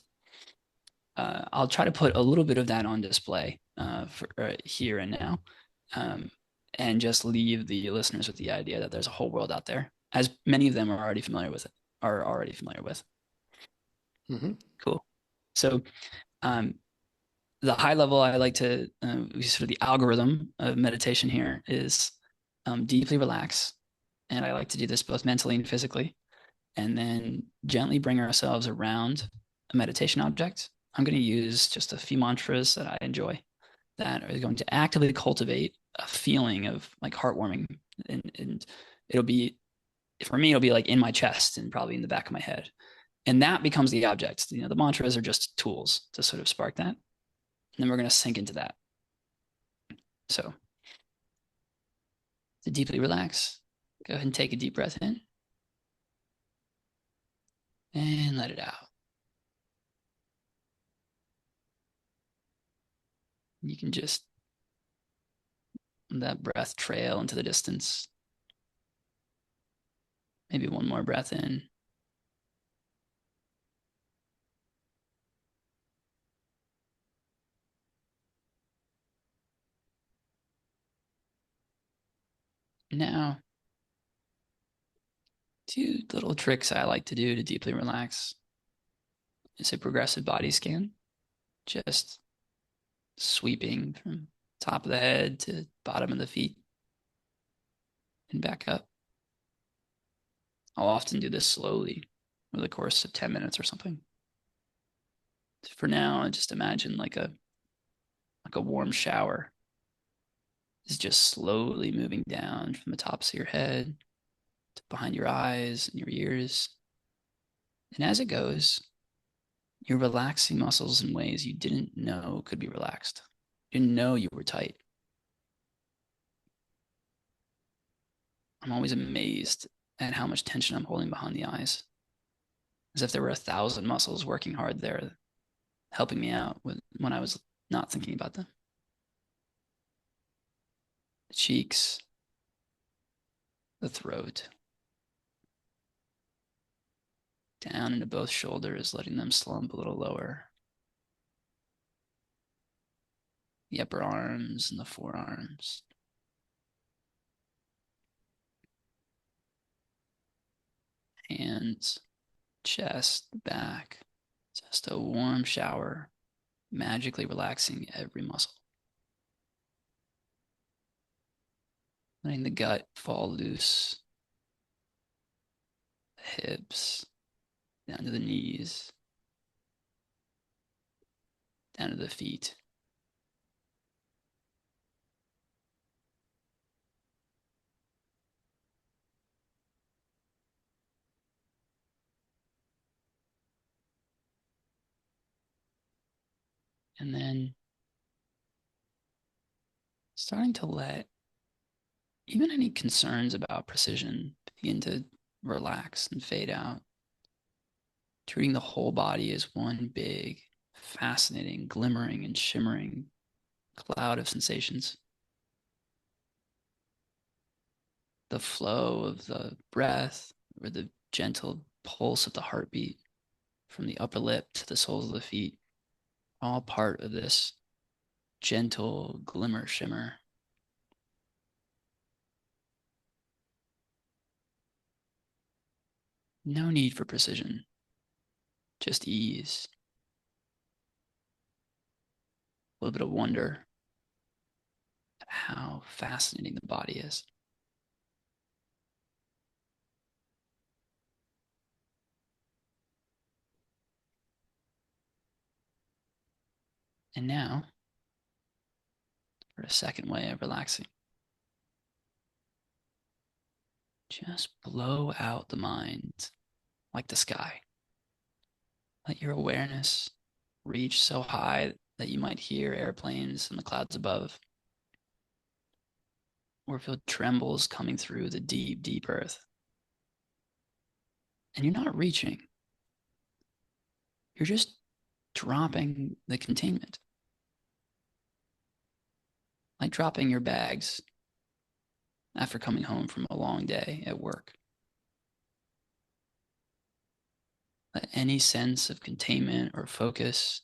I'll try to put a little bit of that on display for here and now, um, and just leave the listeners with the idea that there's a whole world out there, as many of them are already familiar with it. Are already familiar with. Hmm. Cool. So um, the high level I like to sort of the algorithm of meditation here is deeply relax, and I like to do this both mentally and physically, and then gently bring ourselves around a meditation object. I'm going to use just a few mantras that I enjoy that are going to actively cultivate a feeling of like heartwarming. And it'll be, for me, it'll be like in my chest and probably in the back of my head. And that becomes the object. You know, the mantras are just tools to sort of spark that. And then we're going to sink into that. So to deeply relax, go ahead and take a deep breath in and let it out. You can just let that breath trail into the distance. Maybe one more breath in. Now, two little tricks I like to do to deeply relax is a progressive body scan, just sweeping from top of the head to bottom of the feet and back up. I'll often do this slowly over the course of 10 minutes or something. For now, just imagine like a warm shower is just slowly moving down from the tops of your head to behind your eyes and your ears. And as it goes, you're relaxing muscles in ways you didn't know could be relaxed. You didn't know you were tight. I'm always amazed at how much tension I'm holding behind the eyes, as if there were 1,000 muscles working hard there, helping me out when I was not thinking about them. The cheeks, the throat, down into both shoulders, letting them slump a little lower. The upper arms and the forearms. Hands, chest, back. Just a warm shower, magically relaxing every muscle. Letting the gut fall loose, the hips, down to the knees, down to the feet. And then starting to let even any concerns about precision begin to relax and fade out, treating the whole body as one big, fascinating, glimmering, and shimmering cloud of sensations. The flow of the breath or the gentle pulse of the heartbeat from the upper lip to the soles of the feet, all part of this gentle glimmer shimmer No need for precision, just ease, a little bit of wonder at how fascinating the body is. And now, for a second way of relaxing, just blow out the mind like the sky. Let your awareness reach so high that you might hear airplanes in the clouds above, or feel trembles coming through the deep, deep earth. And you're not reaching, you're just dropping the containment. Like dropping your bags after coming home from a long day at work. Let any sense of containment or focus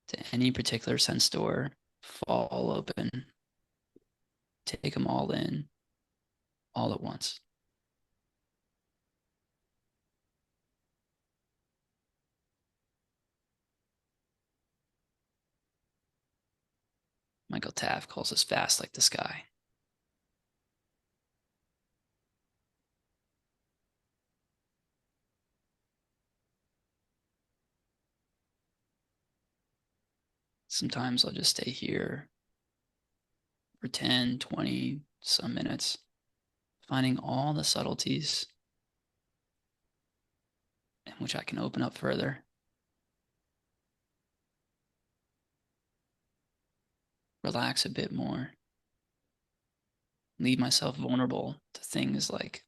to any particular sense door fall open. Take them all in, all at once. Michael Taft calls us fast like the sky. Sometimes I'll just stay here for 10, 20, some minutes, finding all the subtleties in which I can open up further. Relax a bit more. Leave myself vulnerable to things like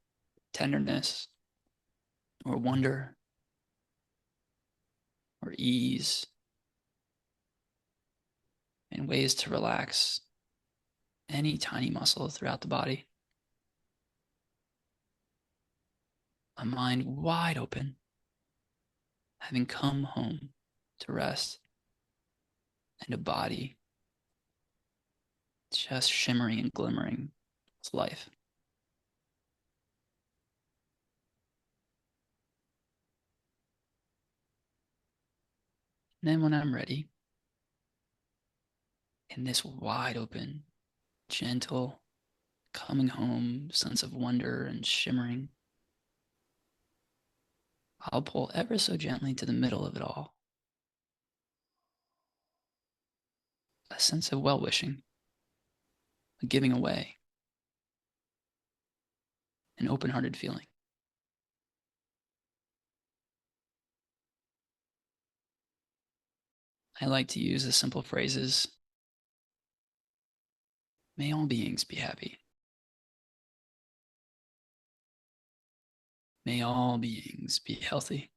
tenderness or wonder or ease, and ways to relax any tiny muscle throughout the body. A mind wide open, having come home to rest, and a body just shimmering and glimmering with life. And then when I'm ready, in this wide open, gentle, coming home sense of wonder and shimmering, I'll pull ever so gently to the middle of it all. A sense of well-wishing, a giving away, an open-hearted feeling. I like to use the simple phrases, may all beings be happy. May all beings be healthy.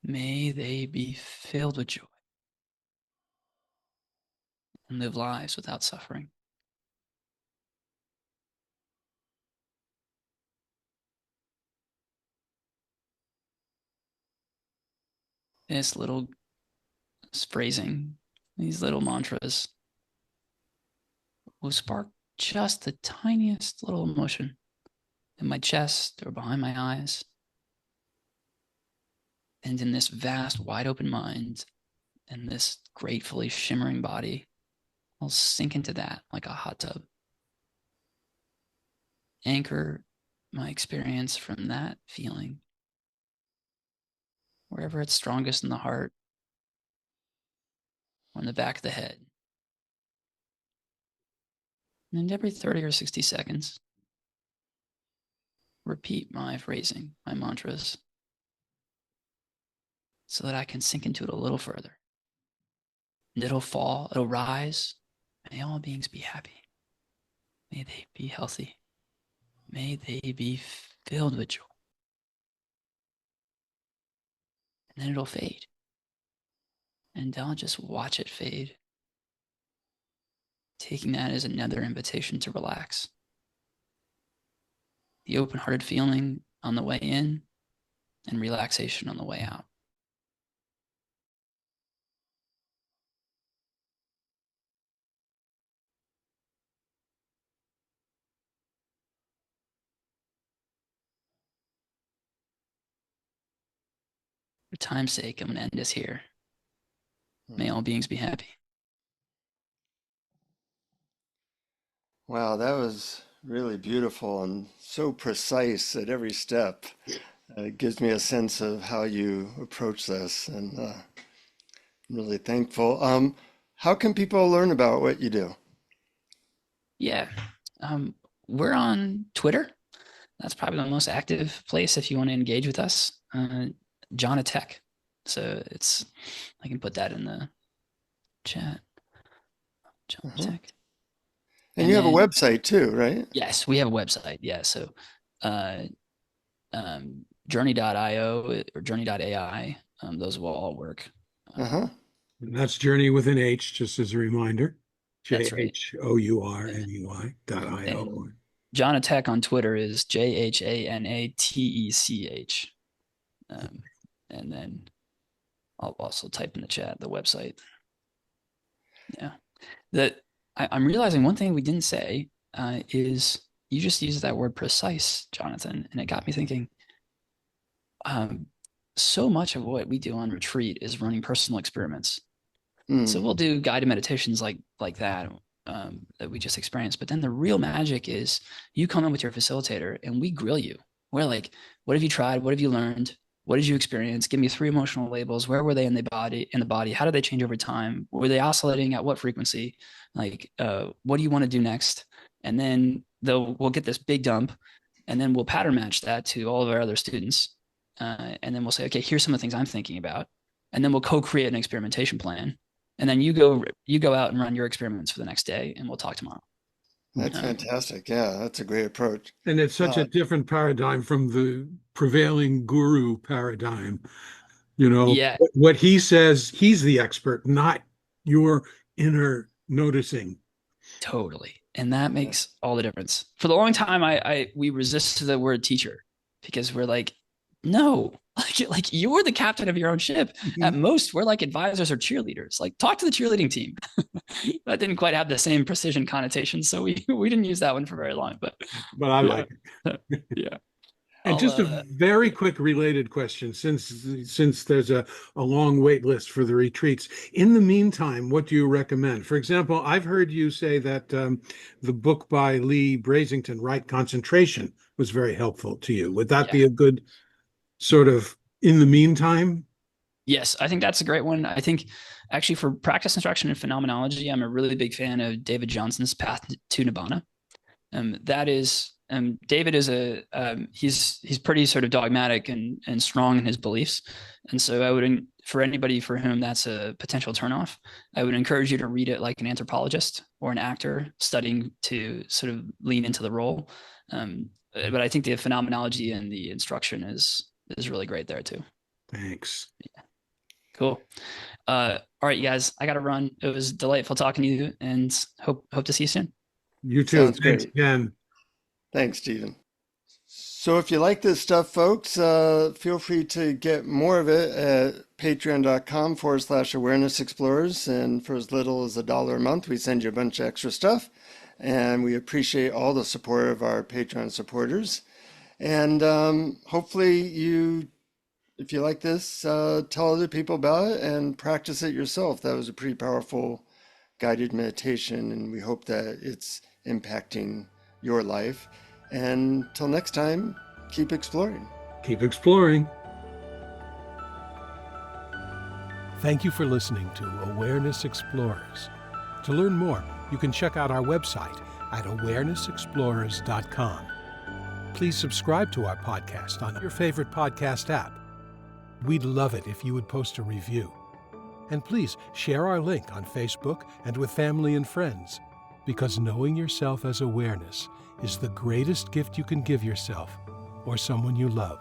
May they be filled with joy and live lives without suffering. This little phrasing, these little mantras will spark just the tiniest little emotion in my chest or behind my eyes. And in this vast, wide open mind and this gratefully shimmering body, I'll sink into that like a hot tub. Anchor my experience from that feeling wherever it's strongest in the heart or in the back of the head. And every 30 or 60 seconds, repeat my phrasing, my mantras, so that I can sink into it a little further. And it'll fall, it'll rise. May all beings be happy. May they be healthy. May they be filled with joy. And then it'll fade. And I'll just watch it fade, taking that as another invitation to relax. The open-hearted feeling on the way in and relaxation on the way out. time's sake, I'm going to end this here. May all beings be happy. Wow, that was really beautiful and so precise at every step. It gives me a sense of how you approach this, and I'm really thankful. How can people learn about what you do? Yeah. We're on Twitter. That's probably the most active place if you want to engage with us. Jhana Tech. So I can put that in the chat. Jhana Uh-huh. Tech. And you have a website too, right? Yes, we have a website. Yeah. So Jhourney.io or Jhourney.ai, those will all work. Uh-huh. And that's Journey with an H, just as a reminder. That's right. JHOURNEY.io. And Jhana Tech on Twitter is JHANATECH. And then I'll also type in the chat the website. Yeah. I'm realizing one thing we didn't say is you just used that word precise, Jonathan, and it got me thinking. So much of what we do on retreat is running personal experiments. So we'll do guided meditations like that that we just experienced. But then the real magic is you come in with your facilitator and we grill you. We're like, what have you tried? What have you learned? What did you experience? Give me 3 emotional labels. Where were they in the body? How did they change over time? Were they oscillating at what frequency? Like, what do you want to do next? And then we'll get this big dump, and then we'll pattern match that to all of our other students. And then we'll say, okay, here's some of the things I'm thinking about. And then we'll co-create an experimentation plan. And then you go out and run your experiments for the next day, and we'll talk tomorrow. That's fantastic. Yeah, that's a great approach. And it's such a different paradigm from the prevailing guru paradigm. Yeah. What he says, he's the expert, not your inner noticing. Totally. And that makes all the difference. For the long time, we resisted the word teacher because we're like, no, like you're the captain of your own ship. At most, we're like advisors or cheerleaders. Like, talk to the cheerleading team. That didn't quite have the same precision connotation, so we didn't use that one for very long. But I like it. Yeah. And just a very quick related question, since there's a long wait list for the retreats. In the meantime, what do you recommend? For example, I've heard you say that the book by Leigh Brasington, Right Concentration, was very helpful to you. Would that be a good sort of in the meantime? Yes, I think that's a great one. I think actually for practice instruction and phenomenology, I'm a really big fan of David Johnson's Path to Nibbāna. David is he's pretty sort of dogmatic and strong in his beliefs. And so for anybody for whom that's a potential turnoff, I would encourage you to read it like an anthropologist or an actor studying to sort of lean into the role. But I think the phenomenology and the instruction is really great there too. Thanks. Yeah. Cool. All right, you guys, I got to run. It was delightful talking to you, and hope to see you soon. You too. Sounds Thanks great. again. Thanks, Stephen. So if you like this stuff, folks, feel free to get more of it at patreon.com/awareness explorers. And for as little as $1 a month, we send you a bunch of extra stuff. And we appreciate all the support of our Patreon supporters. And hopefully if you like this, tell other people about it and practice it yourself. That was a pretty powerful guided meditation, and we hope that it's impacting your life. And till next time, keep exploring. Keep exploring. Thank you for listening to Awareness Explorers. To learn more, you can check out our website at awarenessexplorers.com. Please subscribe to our podcast on your favorite podcast app. We'd love it if you would post a review. And please share our link on Facebook and with family and friends, because knowing yourself as awareness is the greatest gift you can give yourself or someone you love.